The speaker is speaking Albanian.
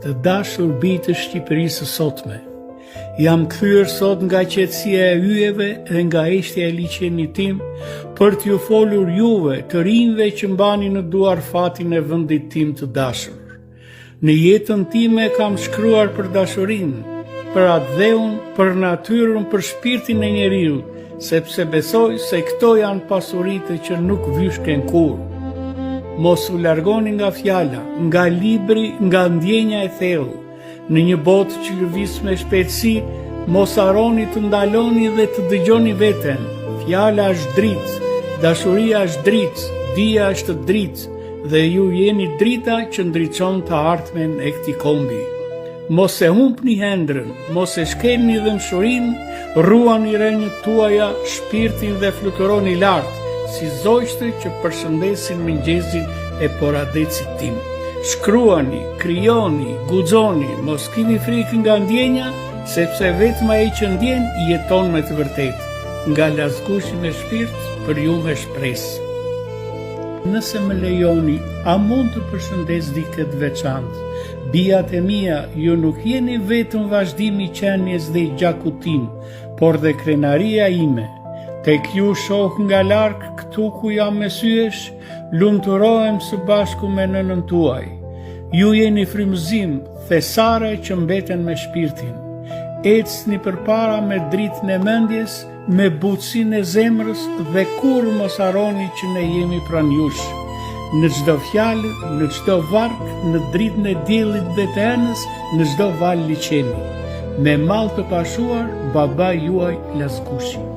Të dashur bijtë të Shqipërisë sotme, jam kthyer sot nga qetësia e yjeve dhe nga eshtja e liçenit tim për t'ju folur juve, të rinjve që mbani në duar fatin e vendit tim të dashur. Në jetën time kam shkruar për dashurinë, për atë dheun, për natyrën, për shpirtin e njeriut, sepse besoj se këto janë pasuritë që nuk vyshken kurrë. Mos u largoni nga fjala, nga libri, nga ndjenja e thellë. Në një botë që lëviz me shpejtësi, mos harroni të ndaloni dhe të dëgjoni veten. Fjala është dritë, dashuria është dritë, dija është dritë, dhe ju jeni drita që ndriçon të ardhmen e këtij kombi. Mos e humbni hendrën, mos e shkelni dëmshurinë, ruani renjët tuaja, shpirtin dhe fluturoni lart, si zogjtë që përshëndesin mëngjesin e poradecit tim. Shkruani, krijoni, guxoni, mos keni frikë nga ndjenja, sepse vetëm ai që ndjen jeton me të vërtetë. Nga Lazgushi me shpirt, për ju me shpresë. Nëse më lejoni, a mund të përshëndes dikë të veçantë? Bijat e mia, ju nuk jeni vetëm vazhdimi i qenies dhe i gjakut tim, por dhe krenaria ime. Tek ju shoh nga larg këtu ku jam me syesh, lumturohem së bashku me nënën tuaj. Ju jeni frymëzim, thesare që mbeten me shpirtin. Ecni përpara me dritën e mendjes, me butësinë e zemrës dhe kur mos harroni që ne jemi pranë jush. Në çdo fjalë, në çdo varg, në dritën e diellit dhe të enës, në çdo val liçeni. Me mall të pashuar, baba juaj Lazgushi.